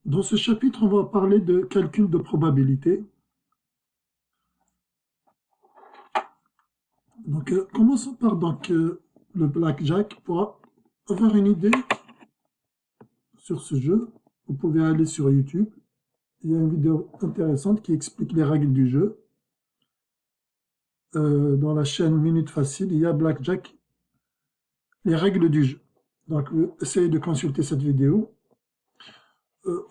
Dans ce chapitre, on va parler de calcul de probabilité. Donc, commençons par le blackjack pour avoir une idée sur ce jeu. Vous pouvez aller sur YouTube. Il y a une vidéo intéressante qui explique les règles du jeu. Dans la chaîne Minute Facile, il y a blackjack, les règles du jeu. Donc, essayez de consulter cette vidéo.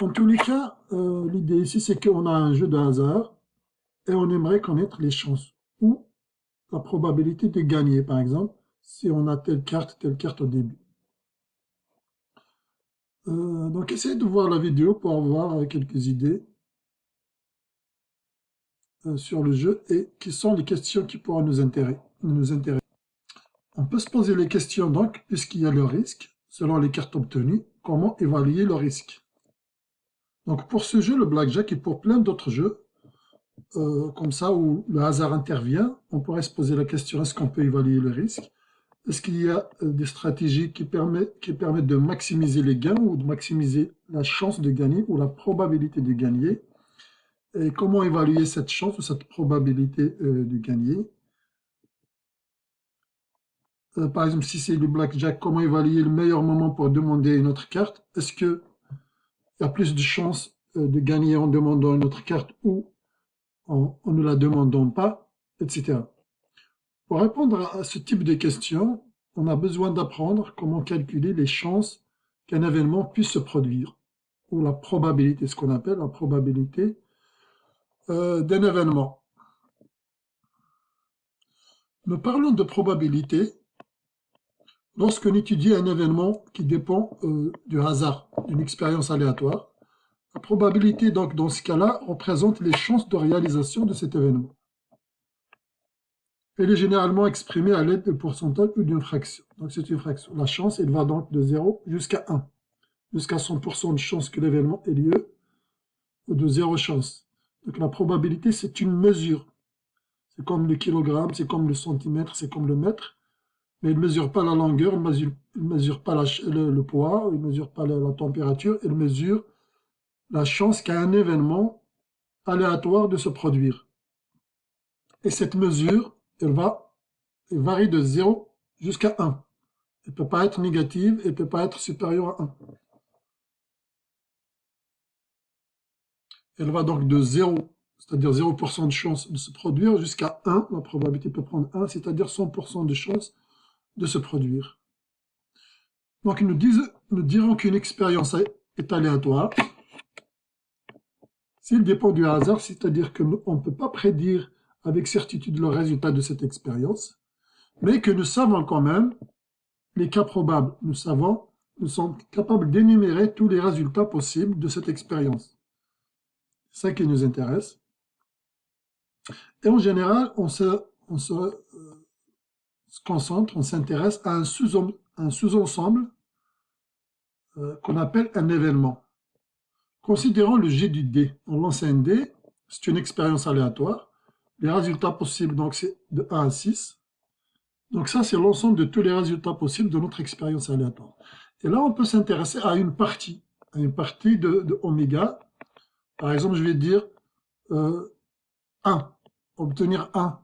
En tous les cas, l'idée ici, c'est qu'on a un jeu de hasard et on aimerait connaître les chances ou la probabilité de gagner, par exemple, si on a telle carte au début. Donc, essayez de voir la vidéo pour avoir quelques idées sur le jeu et qui sont les questions qui pourront nous intéresser. On peut se poser les questions donc, puisqu'il y a le risque, selon les cartes obtenues, comment évaluer le risque. Donc pour ce jeu, le blackjack et pour plein d'autres jeux, comme ça où le hasard intervient, on pourrait se poser la question, est-ce qu'on peut évaluer le risque? Est-ce qu'il y a des stratégies qui permettent de maximiser les gains ou de maximiser la chance de gagner ou la probabilité de gagner? Et comment évaluer cette chance ou cette probabilité de gagner? Par exemple, si c'est le blackjack, comment évaluer le meilleur moment pour demander une autre carte? Est-ce qu'il y a plus de chances de gagner en demandant une autre carte ou en ne la demandant pas, etc. Pour répondre à ce type de questions, on a besoin d'apprendre comment calculer les chances qu'un événement puisse se produire, ou la probabilité, ce qu'on appelle la probabilité d'un événement. Nous parlons de probabilité lorsqu'on étudie un événement qui dépend du hasard, d'une expérience aléatoire. La probabilité, donc, dans ce cas-là, représente les chances de réalisation de cet événement. Elle est généralement exprimée à l'aide de pourcentage ou d'une fraction. Donc, c'est une fraction. La chance, elle va donc de 0 jusqu'à 1. Jusqu'à 100% de chance que l'événement ait lieu, ou de 0 chance. Donc, la probabilité, c'est une mesure. C'est comme le kilogramme, c'est comme le centimètre, c'est comme le mètre. Mais il ne mesure pas la longueur, il ne mesure pas le poids, il ne mesure pas la température, il mesure la chance qu'a un événement aléatoire de se produire. Et cette mesure, elle varie de 0 jusqu'à 1. Elle ne peut pas être négative, elle ne peut pas être supérieure à 1. Elle va donc de 0, c'est-à-dire 0% de chance de se produire, jusqu'à 1, la probabilité peut prendre 1, c'est-à-dire 100% de chance de se produire. Donc nous dirons qu'une expérience est aléatoire s'il dépend du hasard, c'est-à-dire qu'on ne peut pas prédire avec certitude le résultat de cette expérience, mais que nous savons quand même les cas probables. Nous sommes capables d'énumérer tous les résultats possibles de cette expérience. C'est ça qui nous intéresse. Et en général, on se concentre, on s'intéresse à un sous-ensemble qu'on appelle un événement. Considérons le jet du dé. On lance un dé, c'est une expérience aléatoire. Les résultats possibles, donc, c'est de 1 à 6. Donc ça, c'est l'ensemble de tous les résultats possibles de notre expérience aléatoire. Et là, on peut s'intéresser à une partie de oméga. Par exemple, je vais dire 1, obtenir 1.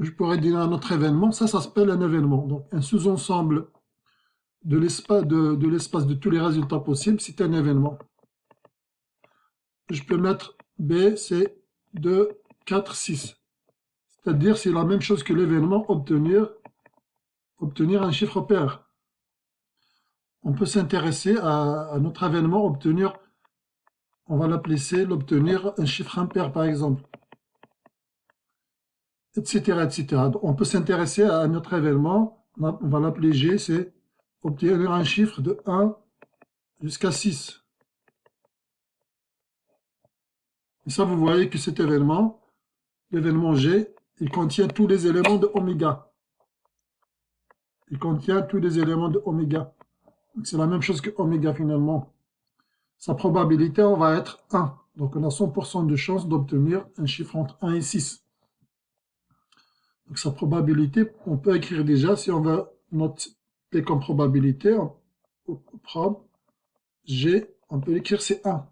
Je pourrais dire un autre événement, ça s'appelle un événement. Donc un sous-ensemble de l'espace de tous les résultats possibles, c'est un événement. Je peux mettre B, C, 2, 4, 6. C'est-à-dire c'est la même chose que l'événement obtenir un chiffre pair. On peut s'intéresser à notre événement obtenir, on va l'appeler C, l'obtenir un chiffre impair par exemple, etc., etc. On peut s'intéresser à notre événement, on va l'appeler G, c'est obtenir un chiffre de 1 jusqu'à 6. Et ça, vous voyez que cet événement, l'événement G, il contient tous les éléments de oméga. Il contient tous les éléments de oméga. C'est la même chose que oméga finalement. Sa probabilité, on va être 1. Donc on a 100% de chance d'obtenir un chiffre entre 1 et 6. Donc sa probabilité, on peut écrire déjà, si on veut noter comme probabilité, prob G On peut l'écrire, c'est 1.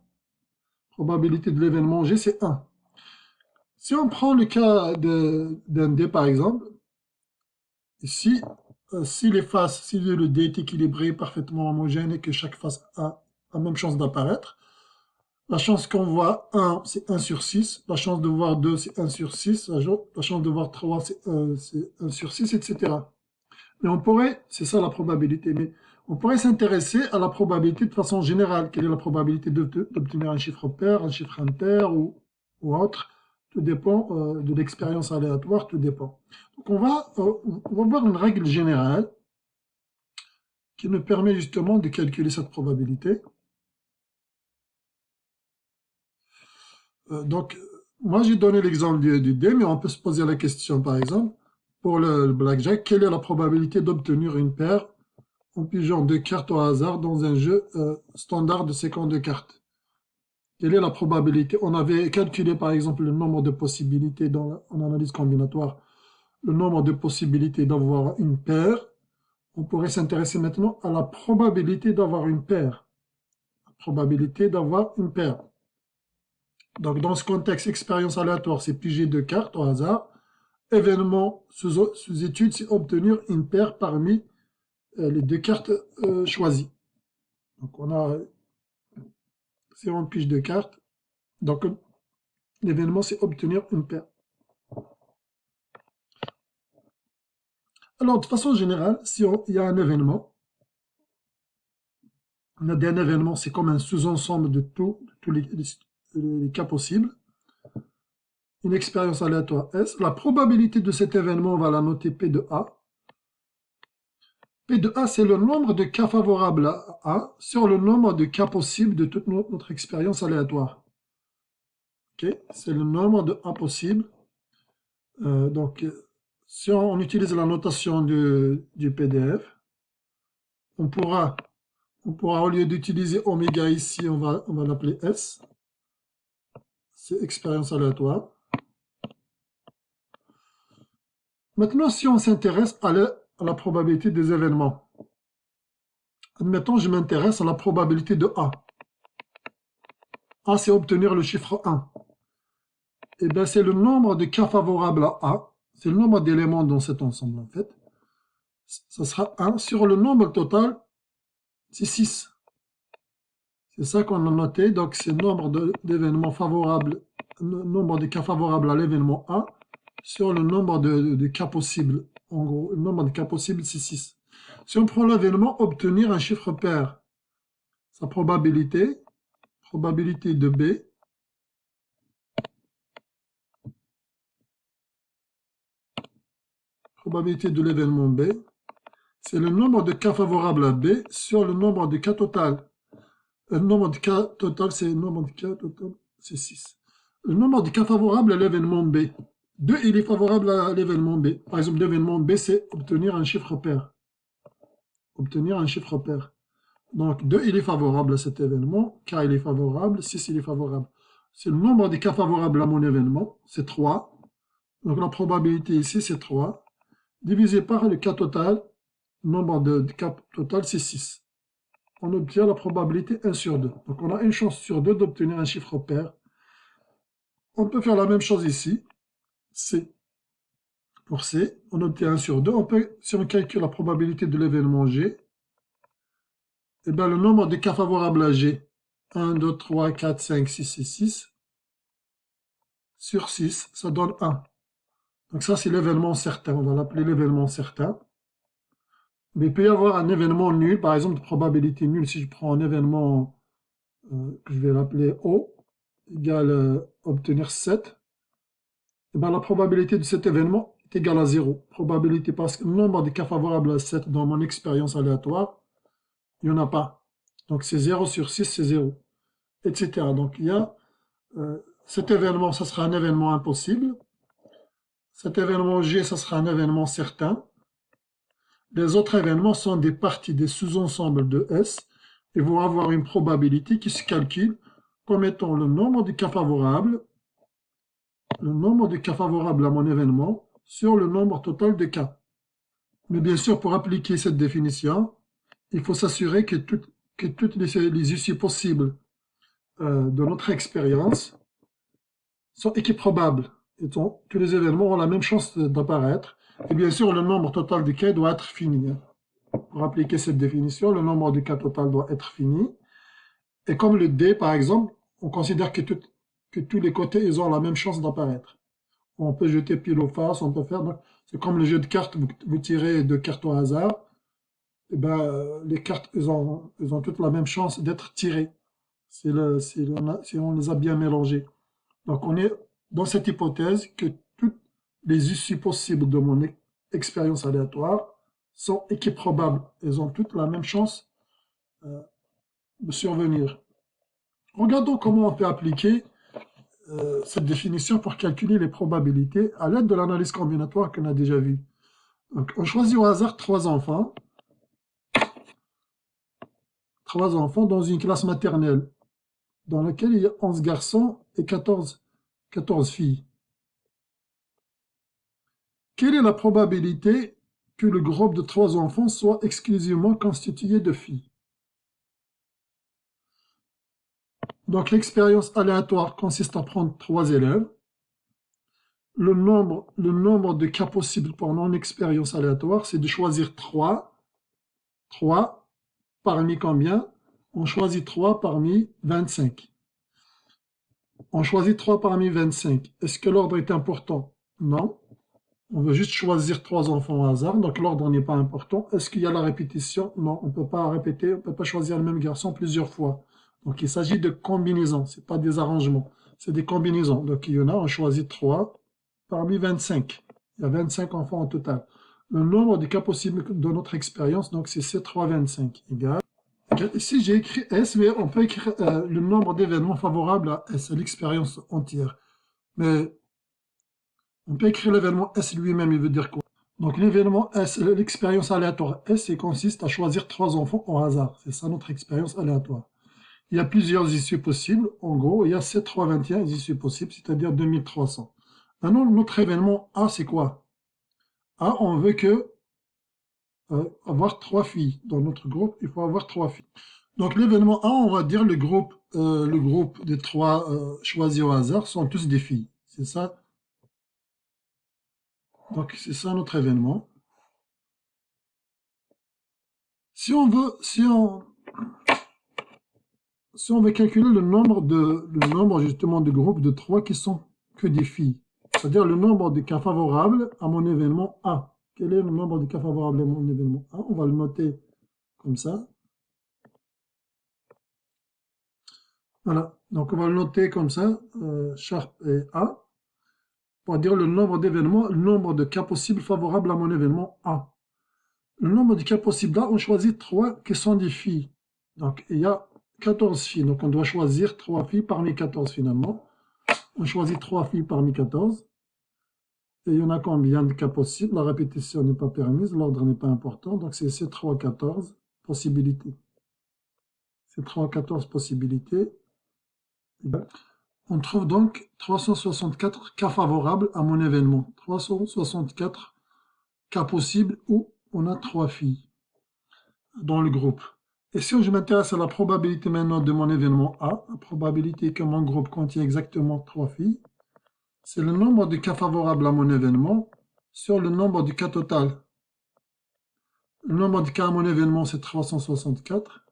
Probabilité de l'événement G, c'est 1. Si on prend le cas d'un dé, par exemple, ici, si le dé est équilibré, parfaitement homogène et que chaque face a la même chance d'apparaître, la chance qu'on voit 1, c'est 1 sur 6. La chance de voir 2, c'est 1 sur 6. La chance de voir 3, c'est 1 sur 6, etc. Mais on pourrait, c'est ça la probabilité, mais on pourrait s'intéresser à la probabilité de façon générale. Quelle est la probabilité d'obtenir un chiffre pair, un chiffre impair ou autre? Tout dépend de l'expérience aléatoire, tout dépend. Donc on va voir une règle générale qui nous permet justement de calculer cette probabilité. Donc, moi j'ai donné l'exemple du dé, mais on peut se poser la question par exemple, pour le blackjack, quelle est la probabilité d'obtenir une paire en pigeant 2 cartes au hasard dans un jeu standard de 52 cartes? Quelle est la probabilité? On avait calculé par exemple le nombre de possibilités en analyse combinatoire, le nombre de possibilités d'avoir une paire. On pourrait s'intéresser maintenant à la probabilité d'avoir une paire. La probabilité d'avoir une paire. Donc dans ce contexte, expérience aléatoire, c'est piger 2 cartes au hasard. Événement sous étude, c'est obtenir une paire parmi les 2 cartes choisies. Donc si on pige 2 cartes, donc l'événement c'est obtenir une paire. Alors de façon générale, si il y a un événement, on a un événement, c'est comme un sous-ensemble de tous les cas possibles. Une expérience aléatoire S. La probabilité de cet événement, on va la noter P de A. P de A, c'est le nombre de cas favorables à A sur le nombre de cas possibles de toute notre expérience aléatoire. Okay. C'est le nombre de A possible. Donc, si on utilise la notation du PDF, on pourra au lieu d'utiliser oméga ici, on va l'appeler S. C'est expérience aléatoire. Maintenant, si on s'intéresse à la probabilité des événements, admettons, je m'intéresse à la probabilité de A. A, c'est obtenir le chiffre 1. Et bien, c'est le nombre de cas favorables à A. C'est le nombre d'éléments dans cet ensemble, en fait. Ça sera 1 sur le nombre total, c'est 6. C'est ça qu'on a noté. Donc, c'est le nombre d'événements favorables, le nombre de cas favorables à l'événement A sur le nombre de cas possibles. En gros, le nombre de cas possibles, c'est 6. Si on prend l'événement, obtenir un chiffre pair, sa probabilité de B, probabilité de l'événement B, c'est le nombre de cas favorables à B sur le nombre de cas total. Le nombre de cas total, c'est 6. Le nombre de cas favorables à l'événement B. 2, il est favorable à l'événement B. Par exemple, l'événement B, c'est obtenir un chiffre pair. Obtenir un chiffre pair. Donc, 2, il est favorable à cet événement. K, il est favorable. 6, il est favorable. C'est le nombre de cas favorables à mon événement. C'est 3. Donc, la probabilité ici, c'est 3. Divisé par le cas total. Le nombre de cas total, c'est 6. On obtient la probabilité 1 sur 2. Donc, on a une chance sur 2 d'obtenir un chiffre pair. On peut faire la même chose ici. C. Pour C, on obtient 1 sur 2. Si on calcule la probabilité de l'événement G, eh bien, le nombre de cas favorables à G, 1, 2, 3, 4, 5, 6 et 6, sur 6, ça donne 1. Donc ça, c'est l'événement certain. On va l'appeler l'événement certain. Mais il peut y avoir un événement nul, par exemple, de probabilité nulle. Si je prends un événement que je vais l'appeler O, égale obtenir 7, eh bien, la probabilité de cet événement est égale à 0. Probabilité parce que le nombre de cas favorables à 7 dans mon expérience aléatoire, il n'y en a pas. Donc c'est 0 sur 6, c'est 0, etc. Donc il y a cet événement, ça sera un événement impossible. Cet événement G, ça sera un événement certain. Les autres événements sont des parties des sous-ensembles de S et vont avoir une probabilité qui se calcule comme étant le nombre de cas favorables à mon événement sur le nombre total de cas. Mais bien sûr, pour appliquer cette définition, il faut s'assurer que que toutes les issues possibles de notre expérience sont équiprobables. Tous les événements ont la même chance d'apparaître. Et bien sûr, le nombre total de cas doit être fini. Pour appliquer cette définition, le nombre de cas total doit être fini. Et comme le D, par exemple, on considère que tous les côtés ils ont la même chance d'apparaître. On peut jeter pile ou face, on peut faire... C'est comme le jeu de cartes, vous tirez deux cartes au hasard. Et ben, les cartes, elles ont toutes la même chance d'être tirées. Si on les a bien mélangées. Donc on est dans cette hypothèse que toutes les issues possibles de mon expérience aléatoire sont équiprobables. Elles ont toutes la même chance de survenir. Regardons comment on peut appliquer cette définition pour calculer les probabilités à l'aide de l'analyse combinatoire qu'on a déjà vue. Donc, on choisit au hasard trois enfants dans une classe maternelle dans laquelle il y a 11 garçons et 14 filles. Quelle est la probabilité que le groupe de 3 enfants soit exclusivement constitué de filles? Donc l'expérience aléatoire consiste à prendre 3 élèves. Le nombre de cas possibles pour non-expérience aléatoire, c'est de choisir 3 parmi combien? On choisit 3 parmi 25. On choisit 3 parmi 25. Est-ce que l'ordre est important? Non. On veut juste choisir 3 enfants au hasard, donc l'ordre n'est pas important. Est-ce qu'il y a la répétition? Non, on ne peut pas répéter, on ne peut pas choisir le même garçon plusieurs fois. Donc il s'agit de combinaisons, ce n'est pas des arrangements, c'est des combinaisons. Donc il y en a, on choisit 3 parmi 25. Il y a 25 enfants au total. Le nombre de cas possibles de notre expérience, donc c'est C325 égale. Ici j'ai écrit S, mais on peut écrire le nombre d'événements favorables à S, à l'expérience entière. Mais on peut écrire l'événement S lui-même, il veut dire quoi? Donc l'événement S, l'expérience aléatoire S, il consiste à choisir 3 enfants au hasard. C'est ça notre expérience aléatoire. Il y a plusieurs issues possibles. En gros, il y a 721 issues possibles, c'est-à-dire 2300. Maintenant, notre événement A, c'est quoi? A, on veut avoir 3 filles. Dans notre groupe, il faut avoir 3 filles. Donc l'événement A, on va dire le groupe des 3 choisis au hasard sont tous des filles. C'est ça? Donc c'est ça notre événement. Si on veut calculer le nombre justement de groupes de 3 qui sont que des filles, c'est-à-dire le nombre de cas favorables à mon événement A. Quel est le nombre de cas favorables à mon événement A? On va le noter comme ça. Voilà, donc on va le noter comme ça, Sharp et A, pour dire le nombre d'événements, le nombre de cas possibles favorables à mon événement A. Le nombre de cas possibles là, on choisit 3 qui sont des filles. Donc il y a 14 filles, donc on doit choisir 3 filles parmi 14 finalement. On choisit 3 filles parmi 14. Et il y en a combien de cas possibles? La répétition n'est pas permise, l'ordre n'est pas important, donc c'est ces 3, 14 possibilités. Ces 3, 14 possibilités. On trouve donc 364 cas favorables à mon événement. 364 cas possibles où on a 3 filles dans le groupe. Et si je m'intéresse à la probabilité maintenant de mon événement A, la probabilité que mon groupe contient exactement 3 filles, c'est le nombre de cas favorables à mon événement sur le nombre de cas total. Le nombre de cas à mon événement, c'est 364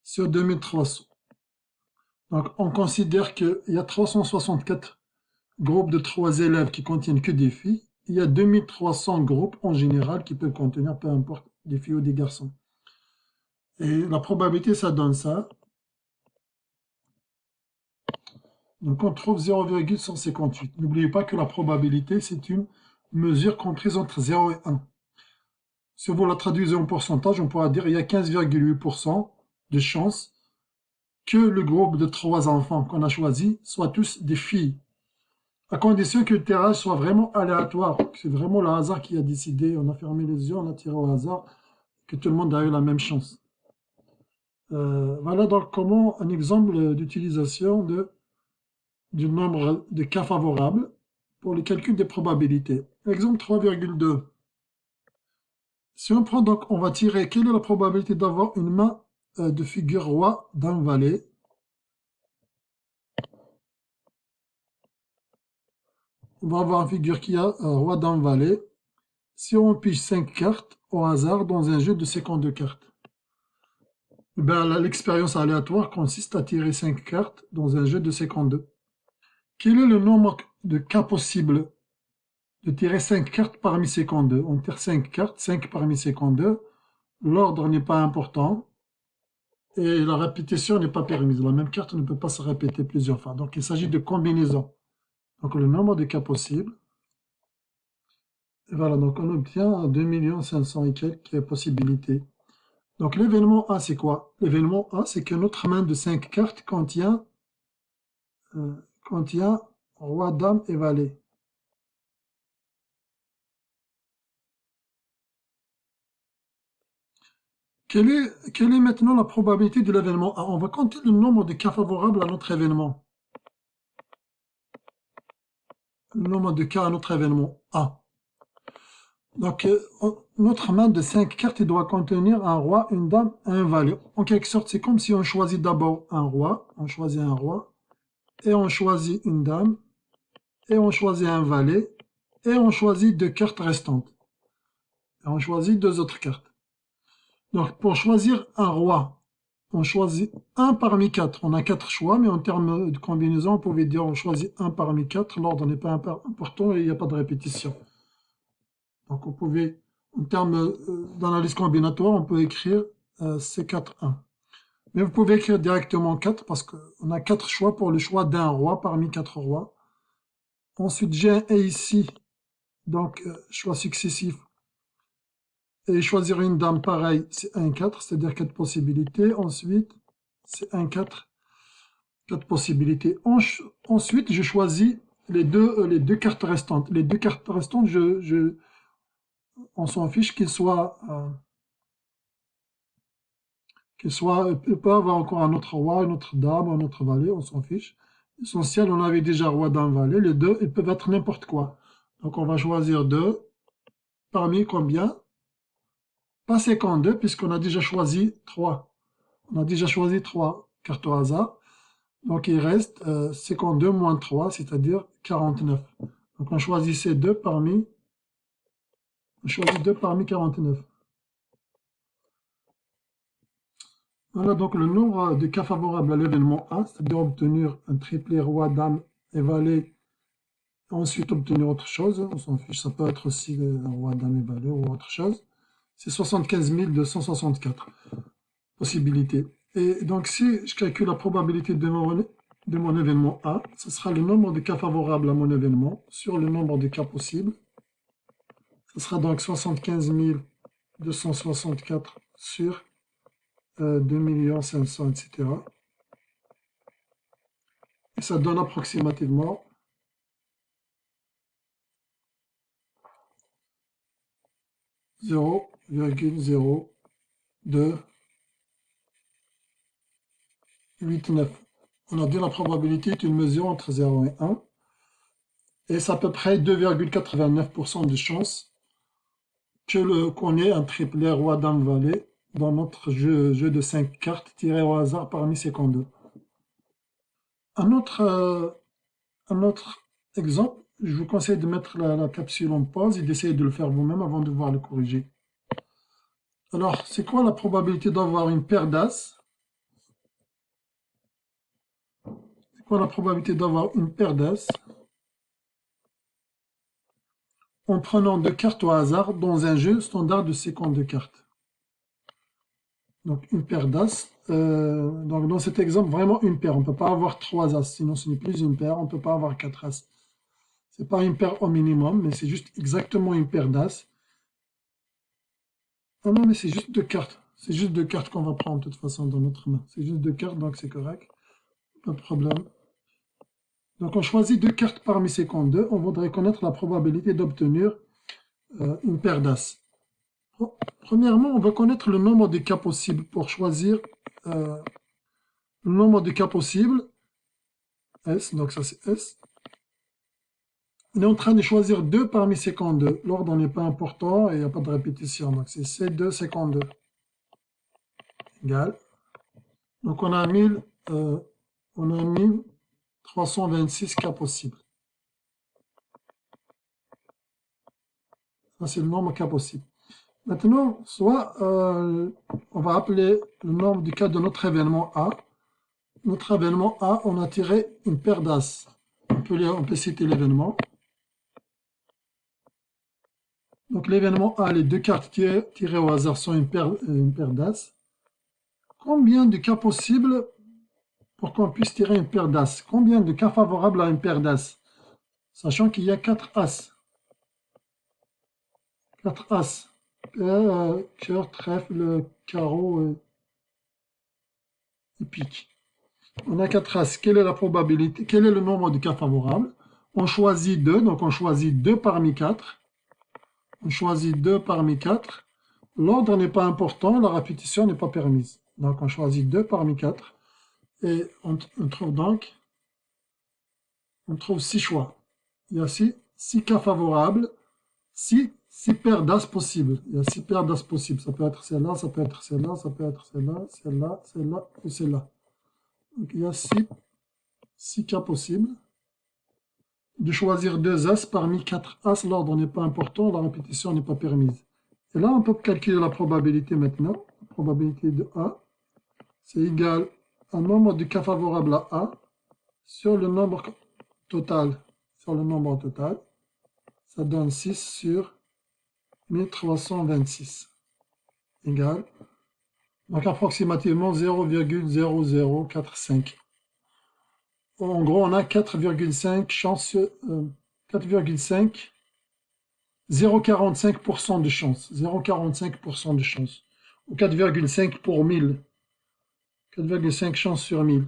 sur 2300. Donc, on considère qu'il y a 364 groupes de 3 élèves qui contiennent que des filles. Il y a 2300 groupes en général qui peuvent contenir, peu importe, des filles ou des garçons. Et la probabilité, ça donne ça. Donc, on trouve 0,158. N'oubliez pas que la probabilité, c'est une mesure comprise entre 0 et 1. Si vous la traduisez en pourcentage, on pourra dire qu'il y a 15,8% de chances que le groupe de 3 enfants qu'on a choisi soient tous des filles, à condition que le tirage soit vraiment aléatoire. C'est vraiment le hasard qui a décidé. On a fermé les yeux, on a tiré au hasard, que tout le monde a eu la même chance. Voilà donc comment un exemple d'utilisation du nombre de cas favorables pour le calcul des probabilités. Exemple 3,2. Si on prend donc, on va tirer quelle est la probabilité d'avoir une main de figure roi, dame, valet. On va avoir une figure qui a roi, dame, valet. Si on pige 5 cartes au hasard dans un jeu de 52 cartes, ben, l'expérience aléatoire consiste à tirer 5 cartes dans un jeu de 52. Quel est le nombre de cas possibles de tirer 5 cartes parmi 52? On tire 5 cartes, 5 parmi 52. L'ordre n'est pas important et la répétition n'est pas permise. La même carte ne peut pas se répéter plusieurs fois. Donc il s'agit de combinaison. Donc le nombre de cas possibles. Et voilà, donc on obtient 2 500 000 et quelques possibilités. Donc l'événement A, c'est quoi? L'événement A, c'est que notre main de 5 cartes contient roi, dame et valet. Quelle est maintenant la probabilité de l'événement A? On va compter le nombre de cas favorables à notre événement. Le nombre de cas à notre événement A. Donc, notre main de 5 cartes doit contenir un roi, une dame et un valet. En quelque sorte, c'est comme si on choisit d'abord un roi, et on choisit une dame, et on choisit un valet, et on choisit 2 cartes restantes. Et on choisit 2 autres cartes. Donc, pour choisir un roi, on choisit un parmi 4. On a 4 choix, mais en termes de combinaison, on pouvait dire on choisit un parmi 4. L'ordre n'est pas important et il n'y a pas de répétition. Donc, on pouvait, en termes d'analyse combinatoire, on peut écrire C4-1. Mais vous pouvez écrire directement 4 parce qu'on a 4 choix pour le choix d'un roi parmi 4 rois. Ensuite, j'ai un et ici, donc choix successif. Et choisir une dame, pareil, c'est 1-4, c'est-à-dire 4 possibilités. Ensuite, c'est 1-4, 4 possibilités. Ensuite, je choisis les deux cartes restantes. Les 2 cartes restantes, on s'en fiche qu'elles soient... il peut avoir encore un autre roi, une autre dame, un autre valet, on s'en fiche. L'essentiel, on avait déjà roi, dame, valet. Les deux, ils peuvent être n'importe quoi. Donc, on va choisir 2. Parmi combien? Pas 52, puisqu'on a déjà choisi 3. On a déjà choisi 3 cartes au hasard. Donc, il reste 52 moins 3, c'est-à-dire 49. Donc, on choisit ces 2 parmi... On choisit 2 parmi 49. Voilà donc le nombre de cas favorables à l'événement A, c'est-à-dire obtenir un triplé roi, dame et valet, ensuite obtenir autre chose, on s'en fiche, ça peut être aussi roi, dame et valet ou autre chose. C'est 75 264 possibilités. Et donc si je calcule la probabilité de mon événement A, ce sera le nombre de cas favorables à mon événement sur le nombre de cas possibles. Ce sera donc 75 264 sur 2 500 000, etc. Et ça donne approximativement 0,0289. On a dit la probabilité est une mesure entre 0 et 1. Et c'est à peu près 2,89% de chance qu'on ait un triplet roi, dame, valet dans notre jeu de 5 cartes tirées au hasard parmi ces condos. Un autre exemple, je vous conseille de mettre la capsule en pause et d'essayer de le faire vous-même avant de voir le corriger. Alors, c'est quoi la probabilité d'avoir une paire d'as? C'est quoi la probabilité d'avoir une paire d'as en prenant 2 cartes au hasard dans un jeu standard de 52 cartes? Donc, une paire d'as. Donc, dans cet exemple, vraiment une paire. On ne peut pas avoir 3 as, sinon ce n'est plus une paire. On ne peut pas avoir 4 as. Ce n'est pas une paire au minimum, mais c'est juste exactement une paire d'as. Ah non, mais c'est juste 2 cartes. C'est juste 2 cartes qu'on va prendre de toute façon dans notre main. C'est juste 2 cartes, donc c'est correct. Pas de problème. Donc on choisit 2 cartes parmi ces comptes 2. On voudrait connaître la probabilité d'obtenir une paire d'as. Premièrement, on va connaître le nombre de cas possibles pour choisir le nombre de cas possibles. S, donc ça c'est S. On est en train de choisir 2 parmi ces comptes 2. L'ordre n'est pas important et il n'y a pas de répétition. Donc c'est C2, C2 égale Donc on a mis 326 cas possibles. Ça, c'est le nombre de cas possibles. Maintenant, soit on va appeler le nombre de cas de notre événement A. Notre événement A, on a tiré une paire d'As. On peut citer l'événement. Donc l'événement A, les deux cartes tirées au hasard sont une paire d'As. Combien de cas possibles pour qu'on puisse tirer une paire d'As? Combien de cas favorables à une paire d'As? Sachant qu'il y a 4 As. 4 As. Cœur, trèfle, carreau et pique. On a 4 As. Quelle est la probabilité? Quel est le nombre de cas favorables? On choisit 2, donc on choisit 2 parmi 4. On choisit 2 parmi 4. L'ordre n'est pas important, la répétition n'est pas permise. Donc on choisit 2 parmi 4. Et on trouve donc, on trouve 6 choix. Il y a 6 cas favorables, 6 paires d'As possibles. Il y a 6 paires d'As possibles. Ça peut être celle-là, ça peut être celle-là, ça peut être celle-là, celle-là, celle-là ou celle-là. Donc il y a 6 cas possibles. De choisir 2 As parmi 4 As, l'ordre n'est pas important, la répétition n'est pas permise. Et là, on peut calculer la probabilité maintenant. La probabilité de A, c'est égal au nombre de cas favorables à A sur le nombre total. Sur le nombre total, ça donne 6 sur 1326. Égal. Donc approximativement 0,0045. En gros, on a 4,5 chances, 4,5, 0,45% de chance. 0,45% de chance. Ou 4,5 pour 1000. 4,5 chances sur 1000.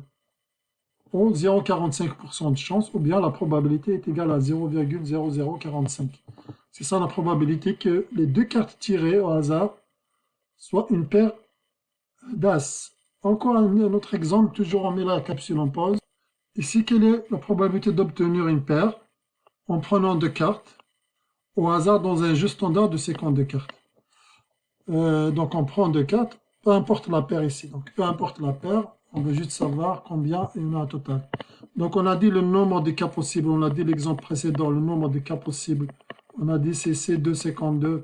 Ou 0,45% de chance, ou bien la probabilité est égale à 0,0045. C'est ça la probabilité que les deux cartes tirées au hasard soient une paire d'As. Encore un autre exemple, toujours on met la capsule en pause. Ici, quelle est la probabilité d'obtenir une paire en prenant deux cartes au hasard dans un jeu standard de 52 cartes? Donc on prend deux cartes, peu importe la paire ici. Donc peu importe la paire, on veut juste savoir combien il y en a au total. Donc on a dit le nombre de cas possibles, on a dit l'exemple précédent, le nombre de cas possibles. On a dit c'est C252,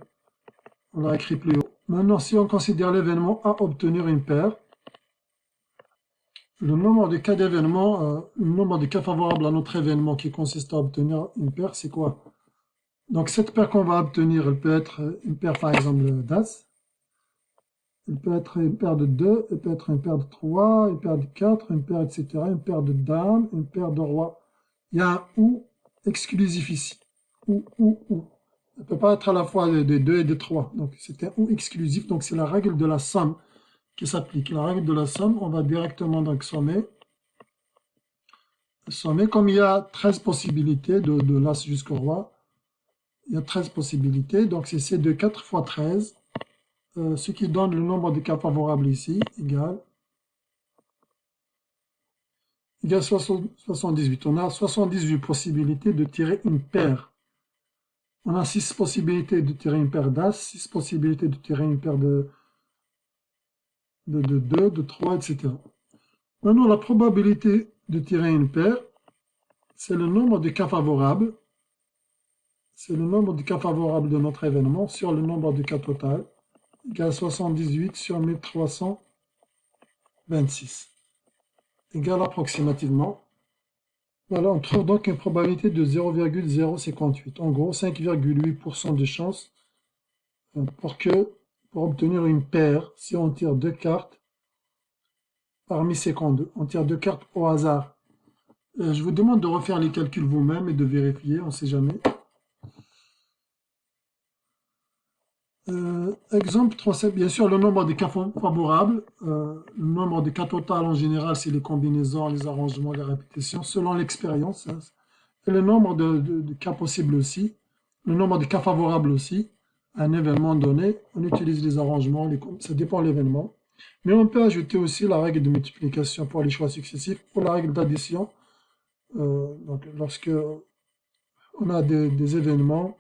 on l'a écrit plus haut. Maintenant, si on considère l'événement à obtenir une paire, le nombre de cas d'événements, le nombre de cas favorables à notre événement qui consiste à obtenir une paire, c'est quoi? Donc cette paire qu'on va obtenir, elle peut être une paire par exemple d'As, elle peut être une paire de 2, elle peut être une paire de 3, une paire de 4, une paire, etc., une paire de dames, une paire de rois. Il y a un ou exclusif ici. Ou. Elle ne peut pas être à la fois de 2 et de 3. Donc c'est un ou exclusif, donc c'est la règle de la somme qui s'applique. La règle de la somme, on va directement donc sommer. Comme il y a 13 possibilités de l'As jusqu'au roi, il y a 13 possibilités, donc c'est C de 4 fois 13, ce qui donne le nombre de cas favorables ici, égal 78. On a 78 possibilités de tirer une paire. On a 6 possibilités de tirer une paire d'As, 6 possibilités de tirer une paire de 2, de 3, etc. Maintenant, la probabilité de tirer une paire, c'est le nombre de cas favorables. C'est le nombre de cas favorables de notre événement sur le nombre de cas total, égale 78 sur 1326, égale approximativement. Voilà, on trouve donc une probabilité de 0,058. En gros, 5,8% de chance pour obtenir une paire si on tire deux cartes parmi 52. On tire deux cartes au hasard. Je vous demande de refaire les calculs vous-même et de vérifier, on ne sait jamais. Exemple 3, bien sûr, le nombre de cas favorables, le nombre de cas total en général, c'est les combinaisons, les arrangements, les répétitions, selon l'expérience. Hein. Et le nombre de cas possibles aussi, le nombre de cas favorables aussi, à un événement donné, on utilise les arrangements, ça dépend de l'événement. Mais on peut ajouter aussi la règle de multiplication pour les choix successifs ou la règle d'addition. Donc, lorsque on a des événements,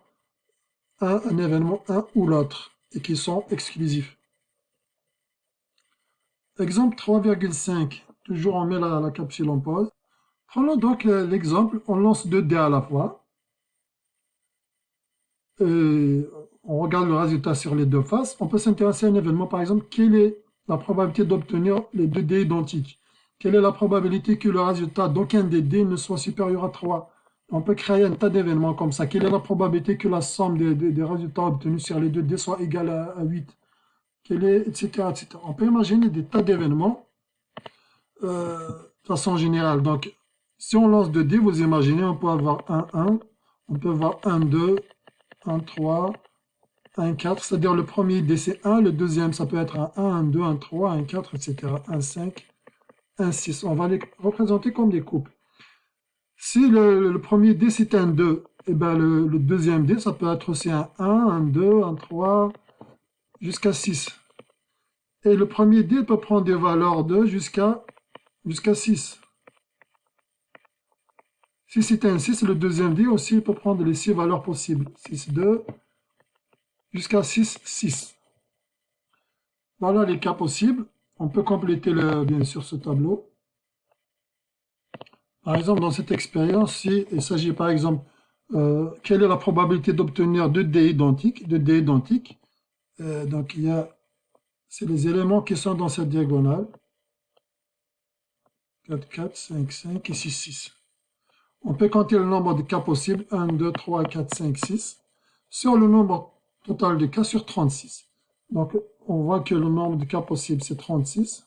un événement, un ou l'autre, et qui sont exclusifs. Exemple 3,5. Toujours on met la capsule en pause. Prenons donc l'exemple, on lance 2 dés à la fois. On regarde le résultat sur les deux faces. On peut s'intéresser à un événement, par exemple, quelle est la probabilité d'obtenir les 2 dés identiques? Quelle est la probabilité que le résultat d'aucun des dés ne soit supérieur à 3? On peut créer un tas d'événements comme ça. Quelle est la probabilité que la somme des résultats obtenus sur les 2 dés soit égale à 8? Etc., etc. On peut imaginer des tas d'événements de façon générale. Donc, si on lance 2 dés, vous imaginez, on peut avoir un 1, on peut avoir un 2, un 3, un 4, c'est-à-dire le premier dé c'est 1, le deuxième ça peut être un 1, un 2, un 3, un 4, etc. Un 5, un 6. On va les représenter comme des couples. Si le premier dé c'est un 2, et ben le deuxième dé ça peut être aussi un 1, un 2, un 3, jusqu'à 6. Et le premier dé peut prendre des valeurs de jusqu'à 6. Si c'est un 6, le deuxième dé aussi peut prendre les 6 valeurs possibles. 6, 2, jusqu'à 6, 6. Voilà les cas possibles. On peut compléter bien sûr ce tableau. Par exemple, dans cette expérience, si il s'agit par exemple, quelle est la probabilité d'obtenir 2 dés identiques, donc c'est les éléments qui sont dans cette diagonale. 4, 4, 5, 5 et 6, 6. On peut compter le nombre de cas possibles, 1, 2, 3, 4, 5, 6, sur le nombre total de cas sur 36. Donc, on voit que le nombre de cas possibles, c'est 36.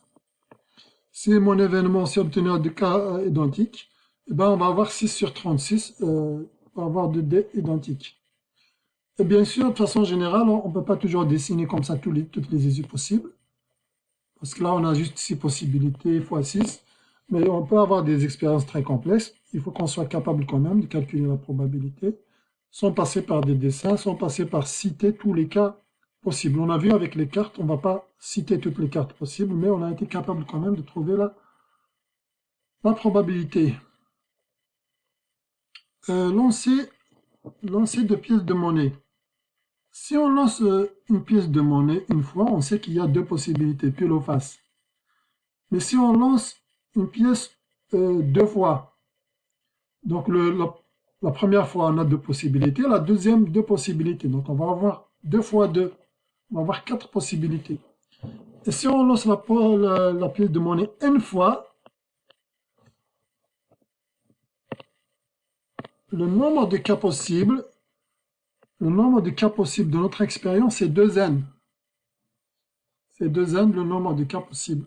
Si mon événement, c'est obtenir 2 cas identiques, eh ben, on va avoir 6 sur 36, on va avoir 2 dés identiques. Et bien sûr, de façon générale, on ne peut pas toujours dessiner comme ça toutes les issues possibles. Parce que là, on a juste 6 possibilités fois 6. Mais on peut avoir des expériences très complexes. Il faut qu'on soit capable quand même de calculer la probabilité, sans passer par des dessins, sans passer par citer tous les cas possibles. On a vu avec les cartes, on ne va pas citer toutes les cartes possibles, mais on a été capable quand même de trouver la probabilité. Lancer 2 pièces de monnaie. Si on lance une pièce de monnaie une fois, on sait qu'il y a 2 possibilités, pile ou face. Mais si on lance une pièce 2 fois, donc la première fois on a 2 possibilités, la deuxième 2 possibilités. Donc on va avoir 2 fois 2, on va avoir 4 possibilités. Et si on lance la pièce de monnaie une fois, le nombre de cas possibles de notre expérience, c'est 2n. C'est 2n le nombre de cas possibles.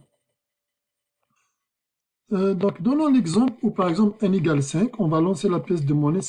Donc, donnons l'exemple où, par exemple, n égale 5, on va lancer la pièce de monnaie.